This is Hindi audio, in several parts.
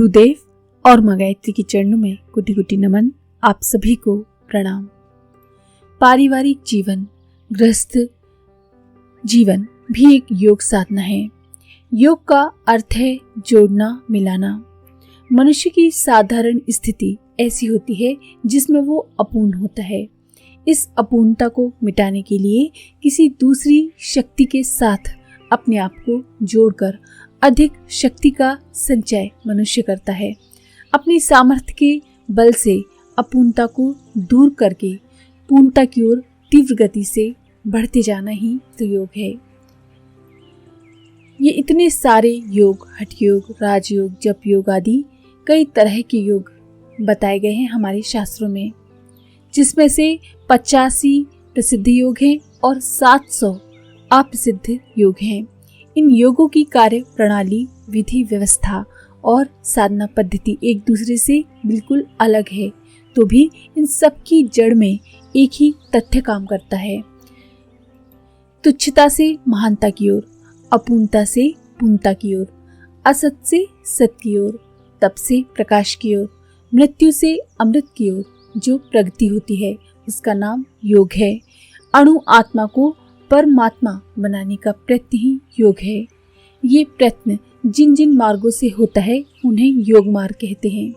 गुरुदेव और मां गायत्री के चरणों में कोटि कोटि नमन। आप सभी को प्रणाम। पारिवारिक जीवन, गृहस्थ जीवन भी एक योग साधना है। योग का अर्थ है जोड़ना, मिलाना। मनुष्य की साधारण स्थिति ऐसी होती है जिसमें वो अपूर्ण होता है। इस अपूर्णता को मिटाने के लिए किसी दूसरी शक्ति के साथ अपने आप को जोड़कर अधिक शक्ति का संचय मनुष्य करता है। अपनी सामर्थ्य के बल से अपूर्णता को दूर करके पूर्णता की ओर तीव्र गति से बढ़ते जाना ही तो योग है। ये इतने सारे योग, हठ योग, राजयोग, जप योग आदि कई तरह के योग बताए गए हैं हमारे शास्त्रों में, जिसमें से 85 प्रसिद्ध योग हैं और 700 अप्रसिद्ध योग हैं। इन योगों की कार्य प्रणाली, विधि व्यवस्था और साधना पद्धति एक दूसरे से बिल्कुल अलग है, तो भी इन सब की जड़ में एक ही तथ्य काम करता है। तुच्छता से महानता की ओर, अपूर्णता से पूर्णता की ओर, असत से सत की ओर, तप से प्रकाश की ओर, मृत्यु से अमृत की ओर जो प्रगति होती है उसका नाम योग है। अणु आत्मा को परमात्मा बनाने का प्रयत्न ही योग है। ये प्रयत्न जिन जिन मार्गों से होता है उन्हें योग मार्ग कहते हैं।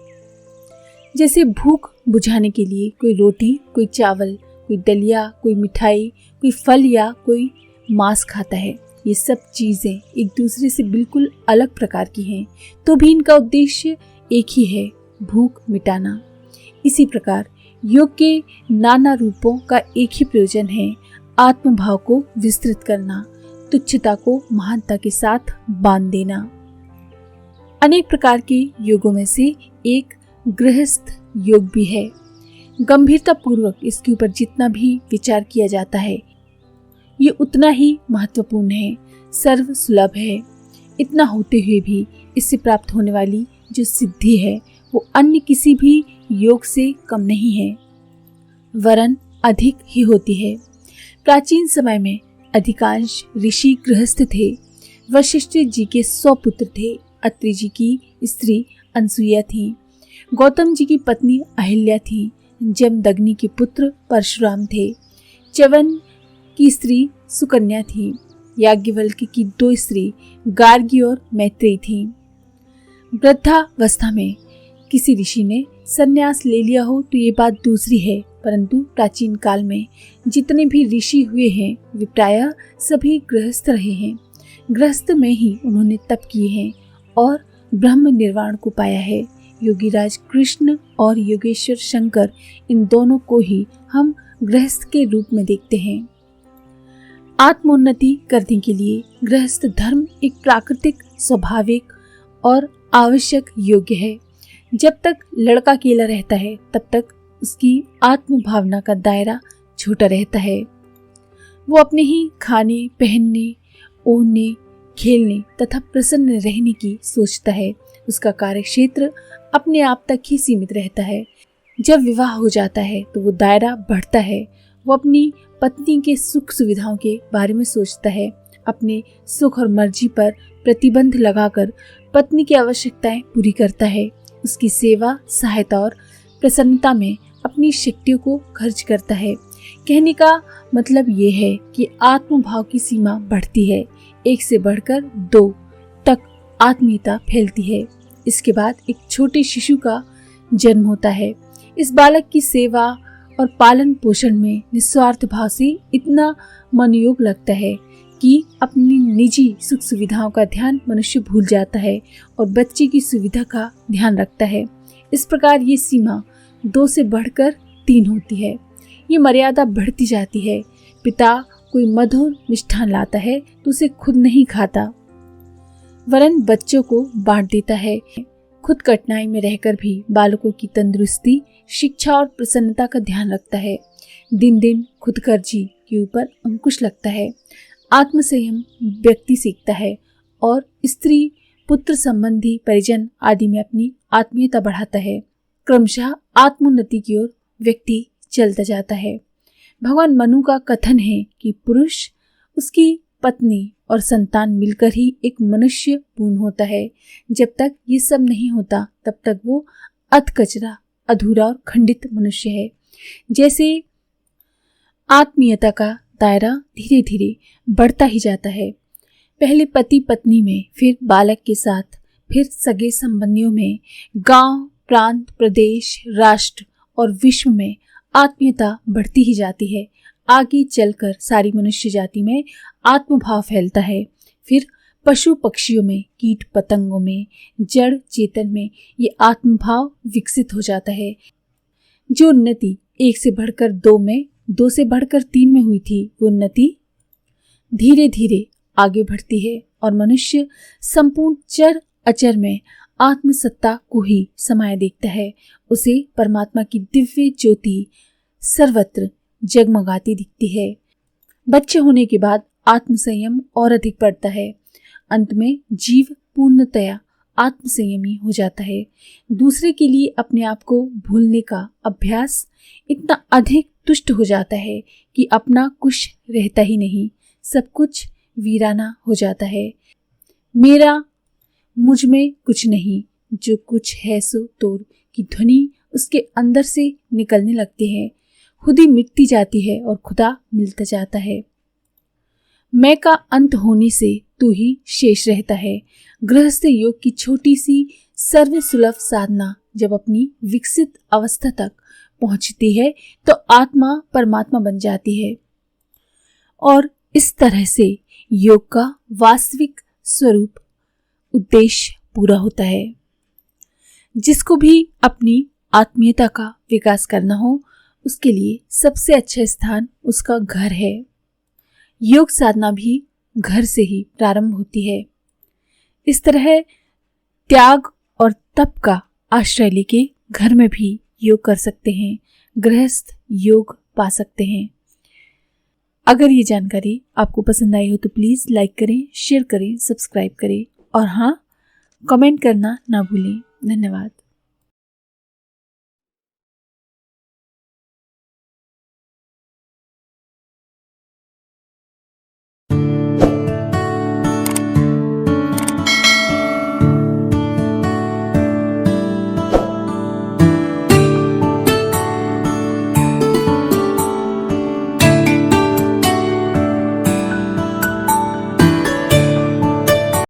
जैसे भूख बुझाने के लिए कोई रोटी, कोई चावल, कोई दलिया, कोई मिठाई, कोई फल या कोई मांस खाता है। ये सब चीजें एक दूसरे से बिल्कुल अलग प्रकार की हैं, तो भी इनका उद्देश्य एक ही है, भूख मिटाना। इसी प्रकार योग के नाना रूपों का एक ही प्रयोजन है, आत्मभाव को विस्तृत करना, तुच्छता को महानता के साथ बांध देना। अनेक प्रकार के योगों में से एक गृहस्थ योग भी है। गंभीरता पूर्वक इसके ऊपर जितना भी विचार किया जाता है ये उतना ही महत्वपूर्ण है, सर्व सुलभ है। इतना होते हुए भी इससे प्राप्त होने वाली जो सिद्धि है वो अन्य किसी भी योग से कम नहीं है, वरन अधिक ही होती है। प्राचीन समय में अधिकांश ऋषि गृहस्थ थे। वशिष्ठ जी के 100 पुत्र थे। अत्रि जी की स्त्री अनसुईया थी। गौतम जी की पत्नी अहिल्या थी। जमदग्नि के पुत्र परशुराम थे। च्यवन की स्त्री सुकन्या थी। याज्ञवल्क्य की 2 स्त्री गार्गी और मैत्रेयी थी। वृद्धावस्था में किसी ऋषि ने संन्यास ले लिया हो तो ये बात दूसरी है, परंतु प्राचीन काल में जितने भी ऋषि हुए हैं वे प्रायः सभी गृहस्थ रहे हैं। गृहस्थ में ही उन्होंने तप किए हैं और ब्रह्म निर्वाण को पाया है। योगीराज कृष्ण और योगेश्वर शंकर, इन दोनों को ही हम गृहस्थ के रूप में देखते हैं। आत्मोन्नति करने के लिए गृहस्थ धर्म एक प्राकृतिक, स्वाभाविक और आवश्यक योग्य है। जब तक लड़का अकेला रहता है तब तक उसकी आत्म भावना का दायरा छोटा रहता है। वो अपने ही खाने, पहनने, ओढ़ने, खेलने तथा प्रसन्न रहने की सोचता है। उसका कार्यक्षेत्र अपने आप तक ही सीमित रहता है। जब विवाह हो जाता है तो वो दायरा बढ़ता है। वो अपनी पत्नी के सुख सुविधाओं के बारे में सोचता है। अपने सुख और मर्जी पर प्रतिबंध लगाकर पत्नी की आवश्यकताएं पूरी करता है। उसकी सेवा, सहायता और प्रसन्नता में अपनी शक्तियों को खर्च करता है। कहने का मतलब ये है कि आत्मभाव की सीमा बढ़ती है। 1 से बढ़कर 2 तक आत्मीयता फैलती है। इसके बाद एक छोटे शिशु का जन्म होता है। इस बालक की सेवा और पालन पोषण में निस्वार्थ भाव से इतना मनोयोग लगता है कि अपनी निजी सुख सुविधाओं का ध्यान मनुष्य भूल जाता है और बच्चे की सुविधा का ध्यान रखता है। इस प्रकार ये सीमा 2 से बढ़कर 3 होती है। ये मर्यादा बढ़ती जाती है। पिता कोई मधुर मिष्ठान लाता है तो उसे खुद नहीं खाता, वरन बच्चों को बांट देता है। खुद कठिनाई में रहकर भी बालकों की तंदुरुस्ती, शिक्षा और प्रसन्नता का ध्यान रखता है। दिन दिन खुदगर्जी के ऊपर अंकुश लगता है। आत्मसंयम व्यक्ति सीखता है और स्त्री, पुत्र संबंधी, परिजन आदि में अपनी आत्मीयता बढ़ाता है। क्रमशः आत्मोन्नति की ओर व्यक्ति चलता जाता है। भगवान मनु का कथन है कि पुरुष उसकी पत्नी और संतान मिलकर ही एक मनुष्य पूर्ण होता है। जब तक ये सब नहीं होता तब तक वो अधकचरा, अधूरा और खंडित मनुष्य है। जैसे आत्मीयता का दायरा धीरे धीरे बढ़ता ही जाता है, पहले पति पत्नी में, फिर बालक के साथ, फिर सगे संबंधियों में, गांव, प्रांत, प्रदेश, राष्ट्र और विश्व में आत्मीयता बढ़ती ही जाती है। आगे चलकर सारी मनुष्य जाति में आत्मभाव फैलता है, फिर पशु पक्षियों में, कीट पतंगों में, जड़ चेतन में ये आत्मभाव विकसित हो जाता है। जो उन्नति 1 से बढ़कर 2 में, 2 से बढ़कर 3 में हुई थी, वो उन्नति धीरे धीरे आगे बढ़ती है और मनुष्य संपूर्ण चर अचर में आत्मसत्ता को ही समाये देखता है। उसे परमात्मा की दिव्य ज्योति सर्वत्र जगमगाती दिखती है। बच्चे होने के बाद आत्मसंयम और अधिक बढ़ता है। अंत में जीव पूर्णतया आत्मसंयमी हो जाता है। दूसरे के लिए अपने आप को भूलने का अभ्यास इतना अधिक तुष्ट हो जाता है कि अपना कुछ रहता ही नहीं, सब कुछ वीराना हो जाता है। मेरा, मुझ में कुछ नहीं, जो कुछ है सो तोड़ की ध्वनि उसके अंदर से निकलने लगती है। खुद ही मिटती जाती है और खुदा मिलता जाता है। मैं का अंत होने से तू ही शेष रहता है। गृहस्थ योग की छोटी सी सर्वसुलभ साधना जब अपनी विकसित अवस्था तक पहुंचती है तो आत्मा परमात्मा बन जाती है और इस तरह से योग का वास्तविक स्वरूप उद्देश्य पूरा होता है। जिसको भी अपनी आत्मीयता का विकास करना हो उसके लिए सबसे अच्छा स्थान उसका घर है। योग साधना भी घर से ही प्रारंभ होती है। इस तरह त्याग और तप का आश्रय लेके घर में भी योग कर सकते हैं, गृहस्थ योग पा सकते हैं। अगर ये जानकारी आपको पसंद आई हो तो प्लीज़ लाइक करें, शेयर करें, सब्सक्राइब करें और हाँ, कमेंट करना ना भूलें। धन्यवाद।